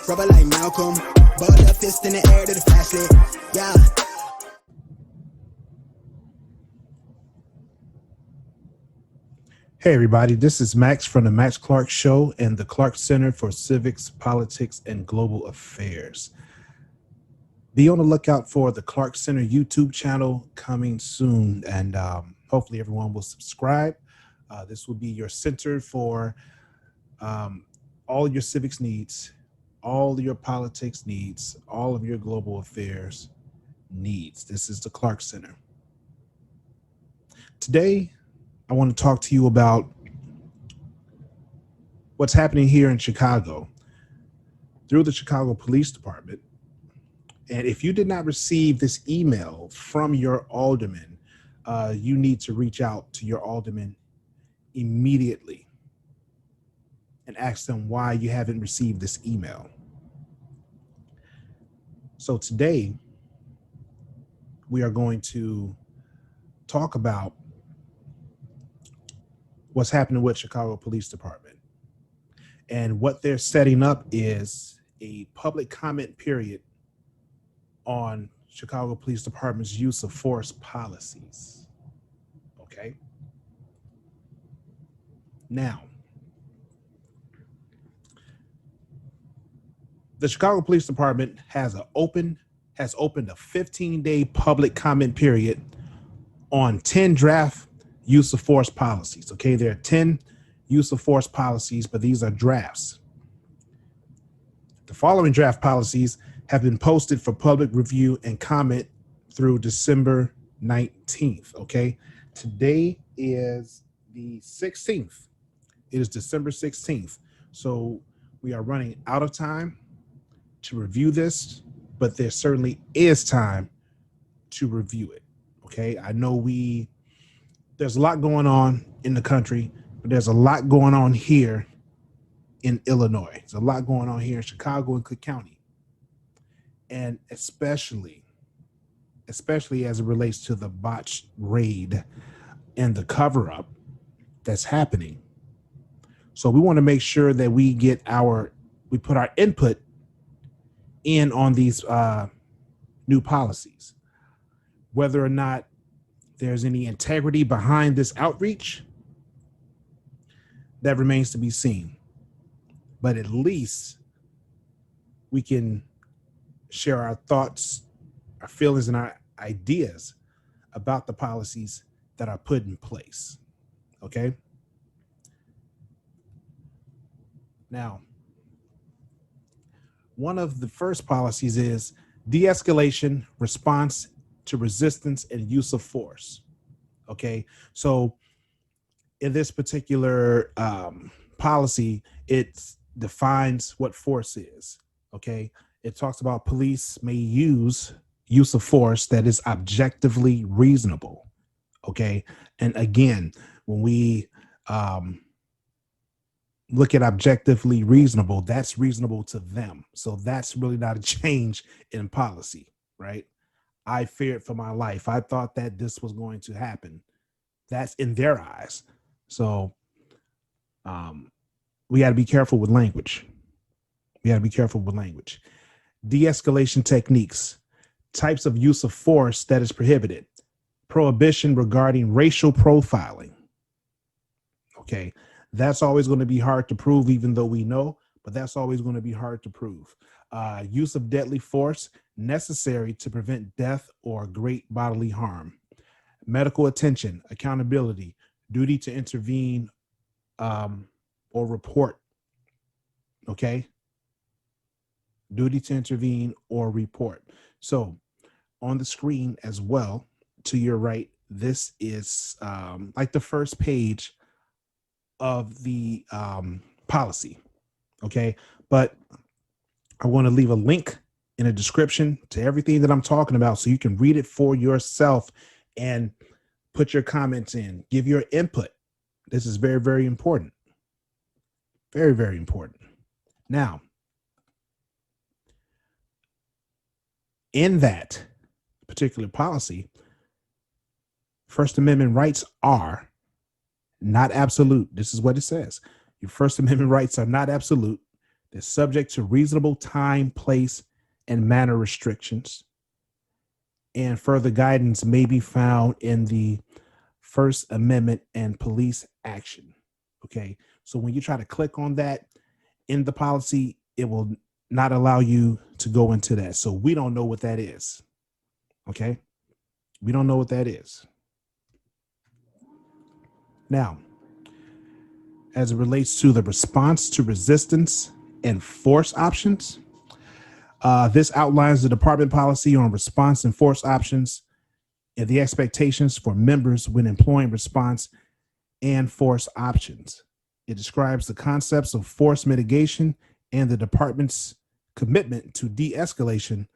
rubber like Malcolm. Ball up fist in the air to the flashlight. Yeah. Hey everybody, this is Max from the Max Clark Show and the Clark Center for Civics, Politics, and Global Affairs. Be on the lookout for the Clark Center YouTube channel coming soon, and hopefully everyone will subscribe. This will be your center for all your civics needs, all your politics needs, all of your global affairs needs. This is the Clark Center. Today, I want to talk to you about what's happening here in Chicago through the Chicago Police Department. And if you did not receive this email from your alderman, you need to reach out to your alderman immediately and ask them why you haven't received this email. So today, we are going to talk about what's happening with Chicago Police Department. And what they're setting up is a public comment period on Chicago Police Department's use of force policies. Okay. Now, the Chicago Police Department has opened a 15-day public comment period on 10 draft use of force policies. Okay, there are 10 use of force policies, but these are drafts. The following draft policies have been posted for public review and comment through December 19th. Okay, today is the 16th. It is December 16th. So we are running out of time to review this, but there certainly is time to review it. Okay, I know there's a lot going on in the country, but there's a lot going on here in Illinois. There's a lot going on here in Chicago and Cook County. And especially as it relates to the botched raid and the cover-up that's happening. So we want to make sure that we put our input in on these new policies. Whether or not there's any integrity behind this outreach, that remains to be seen. But at least we can share our thoughts, our feelings, and our ideas about the policies that are put in place. Okay? Now, one of the first policies is de-escalation, response to resistance, and use of force. Okay, so in this particular policy, it defines what force is. Okay, it talks about police may use of force that is objectively reasonable. Okay, and again, when we look at objectively reasonable, that's reasonable to them. So that's really not a change in policy, right? I feared for my life. I thought that this was going to happen. That's in their eyes. So we got to be careful with language. De-escalation techniques, types of use of force that is prohibited, prohibition regarding racial profiling. Okay, that's always going to be hard to prove, even though we know, but that's always going to be hard to prove. Use of deadly force necessary to prevent death or great bodily harm. Medical attention, accountability, duty to intervene or report. Okay? Duty to intervene or report. So on the screen as well, to your right, this is like the first page of the policy. Okay? But I want to leave a link in a description to everything that I'm talking about so you can read it for yourself and put your comments in, give your input. This is very, very important. Very, very important. Now, in that particular policy, First Amendment rights are not absolute. This is what it says. Your First Amendment rights are not absolute. They're subject to reasonable time, place, and manner restrictions. And further guidance may be found in the First Amendment and police action. Okay. So when you try to click on that in the policy, it will not allow you to go into that. So we don't know what that is. Okay. We don't know what that is. Now, as it relates to the response to resistance and force options, this outlines the department policy on response and force options and the expectations for members when employing response and force options. It describes the concepts of force mitigation and the department's commitment to de-escalation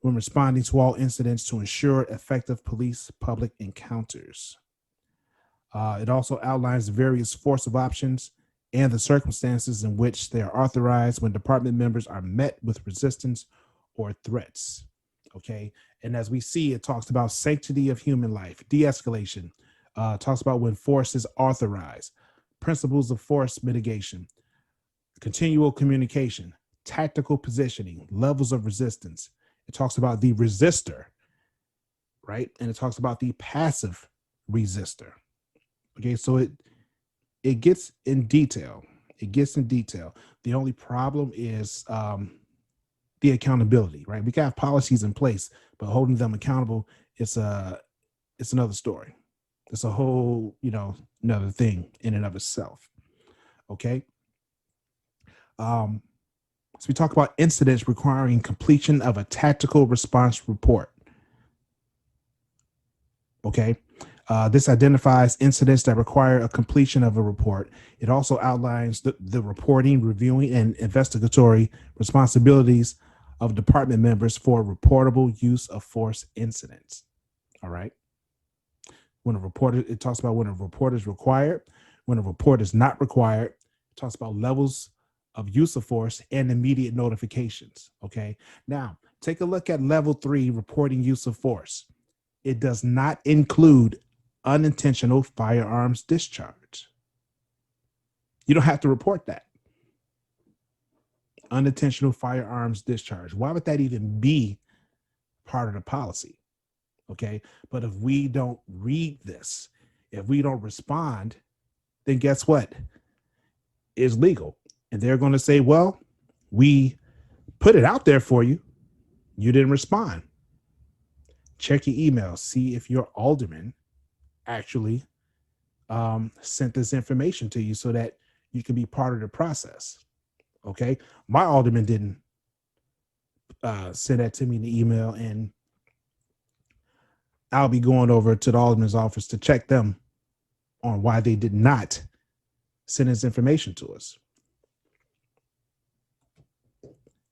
when responding to all incidents to ensure effective police public encounters. It also outlines the various force of options and the circumstances in which they are authorized when department members are met with resistance or threats. Okay. And as we see, it talks about sanctity of human life, de-escalation, talks about when force is authorized, principles of force mitigation, continual communication, tactical positioning, levels of resistance. It talks about the resistor, right? And it talks about the passive resistor. Okay, so it gets in detail. It gets in detail. The only problem is the accountability, right? We can have policies in place, but holding them accountable, it's another story. It's a whole, another thing in and of itself. Okay. So we talk about incidents requiring completion of a tactical response report. Okay. This identifies incidents that require a completion of a report. It also outlines the reporting, reviewing, and investigatory responsibilities of department members for reportable use of force incidents. All right. It talks about when a report is required, when a report is not required. It talks about levels of use of force and immediate notifications. Okay. Now, take a look at level 3, reporting use of force. It does not include unintentional firearms discharge. You don't have to report that. Unintentional firearms discharge. Why would that even be part of the policy? Okay. But if we don't read this, if we don't respond, then guess what? It's legal. And they're going to say, well, we put it out there for you. You didn't respond. Check your email. See if your alderman actually sent this information to you so that you can be part of the process. Okay. My alderman didn't send that to me in the email, and I'll be going over to the alderman's office to check them on why they did not send this information to us.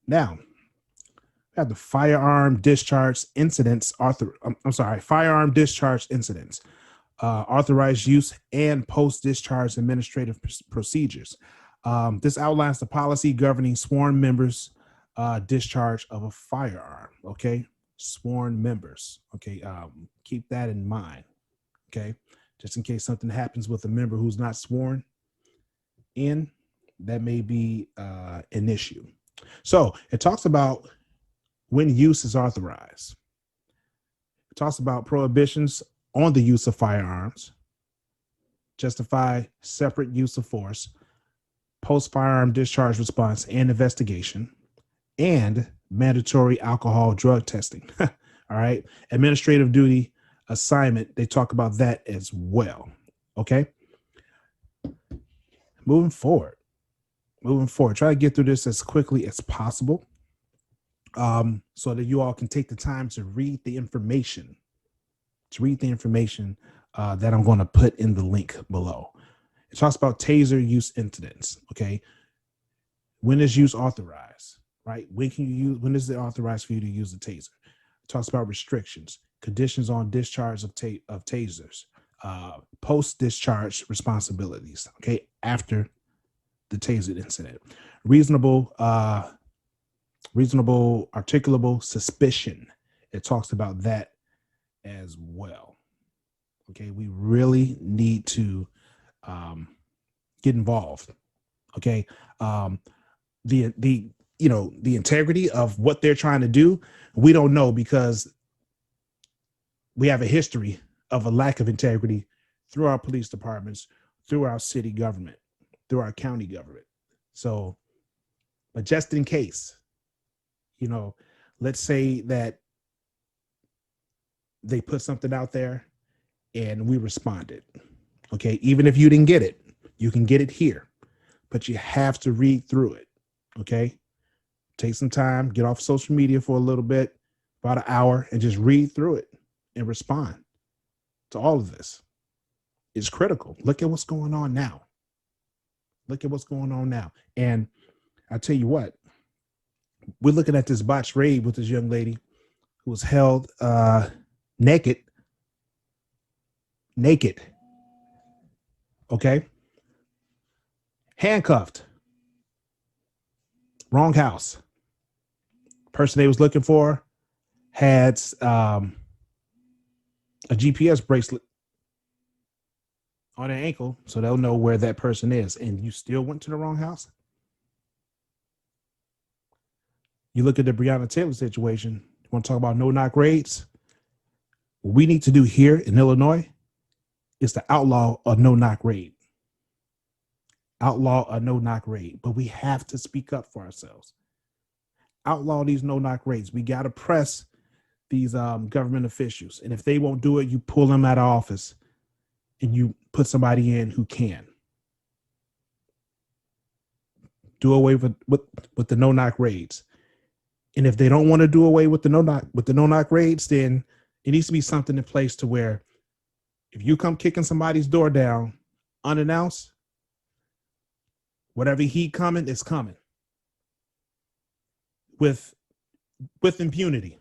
Now, we have the firearm discharge incidents, firearm discharge incidents, authorized use and post-discharge administrative procedures. This outlines the policy governing sworn members' discharge of a firearm. Okay, sworn members. Okay, keep that in mind. Okay, just in case something happens with a member who's not sworn in, that may be an issue. So it talks about when use is authorized. It talks about prohibitions on the use of firearms, justify separate use of force, post-firearm discharge response and investigation, and mandatory alcohol drug testing. All right. Administrative duty assignment, they talk about that as well. Okay. Moving forward. Try to get through this as quickly as possible, so that you all can take the time to read the information, that I'm going to put in the link below. It talks about Taser Use Incidents. Okay. When is use authorized, right? When is it authorized for you to use the taser? It talks about restrictions, conditions on discharge of tasers, post-discharge responsibilities, okay, after the taser incident, reasonable articulable suspicion. It talks about that as well. Okay, we really need to get involved. Okay, the integrity of what they're trying to do, we don't know, because we have a history of a lack of integrity through our police departments, through our city government, through our county government. So, but just in case, you know, let's say that they put something out there and we responded. Okay. Even if you didn't get it, you can get it here, but you have to read through it. Okay. Take some time, get off social media for a little bit, about an hour, and just read through it and respond to all of this. It's critical. Look at what's going on now. Look at what's going on now. And I tell you what, we're looking at this botched raid with this young lady who was held naked. Okay. Handcuffed. Wrong house. Person they was looking for had a GPS bracelet on their ankle, so they'll know where that person is. And you still went to the wrong house. You look at the Breonna Taylor situation. You want to talk about no-knock raids? What we need to do here in Illinois is to outlaw a no-knock raid. Outlaw a no-knock raid. But we have to speak up for ourselves. Outlaw these no-knock raids. We got to press these government officials. And if they won't do it, you pull them out of office and you put somebody in who can. Do away with the no-knock raids. And if they don't want to do away with the no-knock raids, then it needs to be something in place to where if you come kicking somebody's door down unannounced, whatever heat coming is coming with impunity.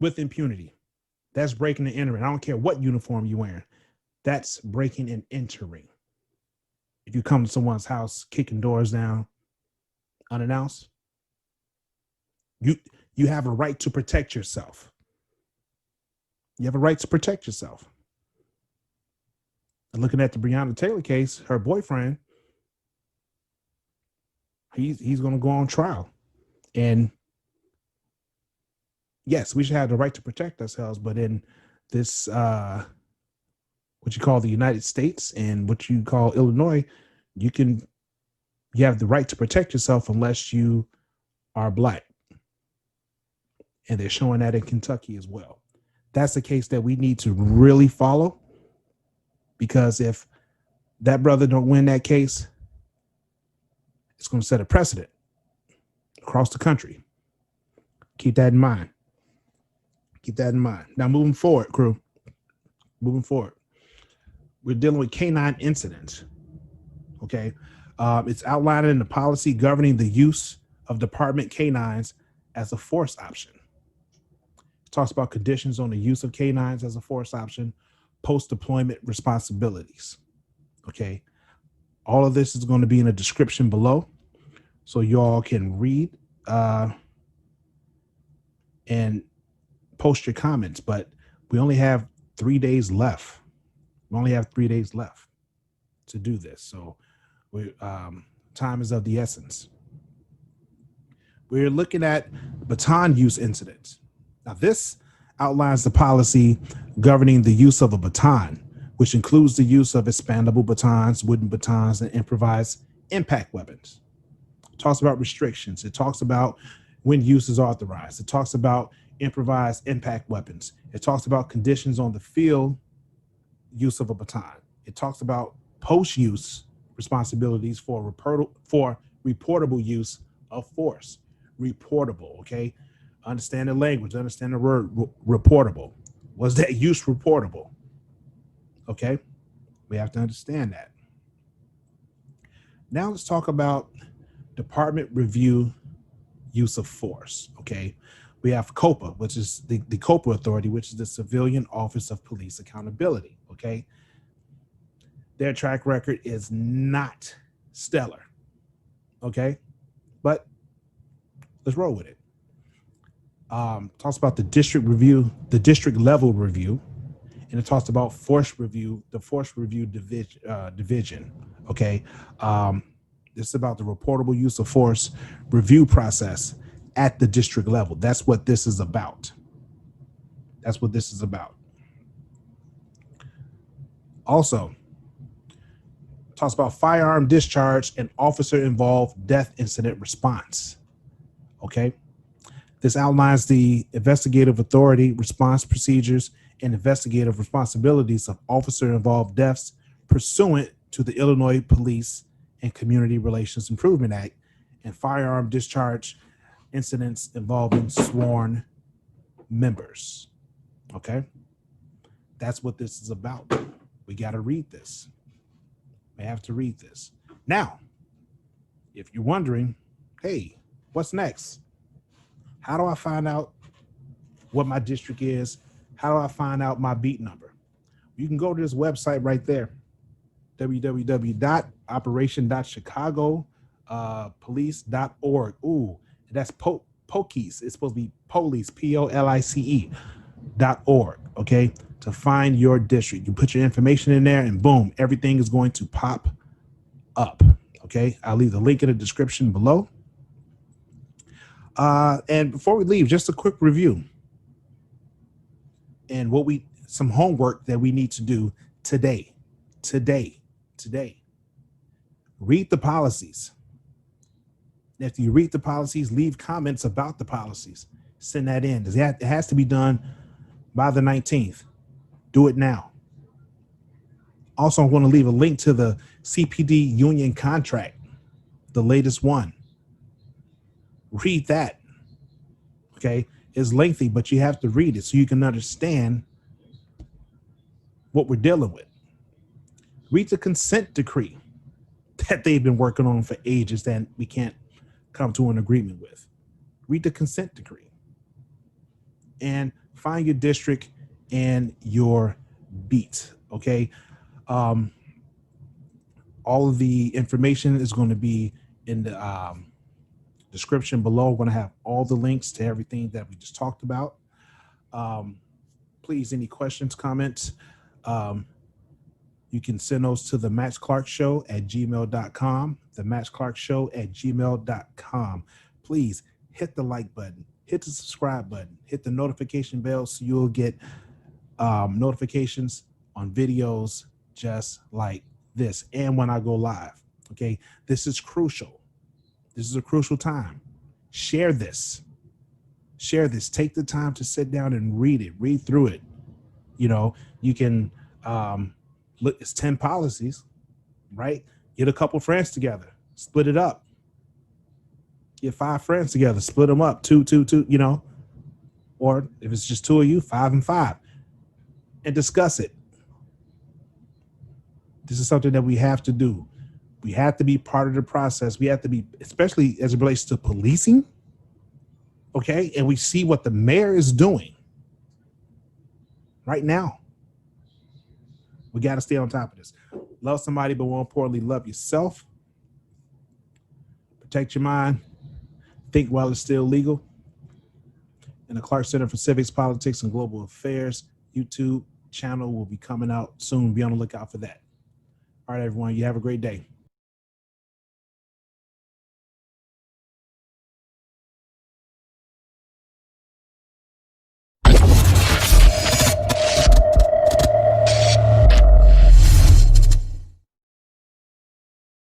With impunity. That's breaking and entering. I don't care what uniform you're wearing. That's breaking and entering. If you come to someone's house kicking doors down unannounced, you have a right to protect yourself. You have a right to protect yourself. And looking at the Breonna Taylor case, her boyfriend, he's going to go on trial. And yes, we should have the right to protect ourselves, but in this what you call the United States and what you call Illinois, you have the right to protect yourself unless you are Black. And they're showing that in Kentucky as well. That's the case that we need to really follow, because if that brother don't win that case, it's going to set a precedent across the country. Keep that in mind. Keep that in mind. Now, moving forward, crew, we're dealing with canine incidents. Okay. It's outlined in the policy governing the use of department canines as a force option. It talks about conditions on the use of canines as a force option, post-deployment responsibilities. Okay. All of this is going to be in a description below, so y'all can read and post your comments. But we only have 3 days left. To do this. So time is of the essence. We're looking at Baton Use Incidents. Now, this outlines the policy governing the use of a baton, which includes the use of expandable batons, wooden batons, and improvised impact weapons. It talks about restrictions. It talks about when use is authorized. It talks about improvised impact weapons. It talks about conditions on the field use of a baton. It talks about post-use responsibilities for reportable use of force. Reportable, okay? Understand the language, understand the word reportable. Was that use reportable? Okay, we have to understand that. Now let's talk about department review use of force, okay? We have COPA, which is the COPA authority, which is the Civilian Office of Police Accountability, okay? Their track record is not stellar, okay? But let's roll with it. Talks about the district level review, and it talks about force review, the force review division, okay? This is about the reportable use of force review process at the district level. That's what this is about. That's what this is about. Also, talks about firearm discharge and officer-involved death incident response. Okay. This outlines the investigative authority, response procedures, and investigative responsibilities of officer-involved deaths pursuant to the Illinois Police and Community Relations Improvement Act and firearm discharge incidents involving sworn members. Okay? That's what this is about. We got to read this. We have to read this. Now, if you're wondering, hey, what's next? How do I find out what my district is? How do I find out my beat number? You can go to this website right there, www.operation.chicagopolice.org. Ooh, that's POLICE. It's supposed to be police, POLICE.org, okay, to find your district. You put your information in there and boom, everything is going to pop up, okay? I'll leave the link in the description below. And before we leave, just a quick review and some homework that we need to do today. Read the policies. After you read the policies, leave comments about the policies. Send that in. It has to be done by the 19th. Do it now. Also, I want to leave a link to the CPD union contract, the latest one. Read that. Okay. It's lengthy, but you have to read it so you can understand what we're dealing with. Read the consent decree that they've been working on for ages that we can't come to an agreement with. Read the consent decree and find your district and your beat. Okay. All of the information is going to be in the description below. We're going to have all the links to everything that we just talked about. Please, any questions, comments, you can send those to the matchclarkshow@gmail.com, the matchclarkshow@gmail.com. Please hit the like button, hit the subscribe button, hit the notification bell so you'll get notifications on videos just like this and when I go live. Okay, this is crucial. This is a crucial time. Share this. Take the time to sit down and read it, read through it. You know, you can look, it's 10 policies, right? Get a couple friends together, split it up. Get 5 friends together, split them up, two, you know, or if it's just 2 of you, 5 and 5, and discuss it. This is something that we have to do. We have to be part of the process. We have to be, especially as it relates to policing. Okay. And we see what the mayor is doing right now. We got to stay on top of this. Love somebody, but more importantly, love yourself. Protect your mind. Think while it's still legal. And the Clark Center for Civics, Politics, and Global Affairs YouTube channel will be coming out soon. Be on the lookout for that. All right, everyone. You have a great day.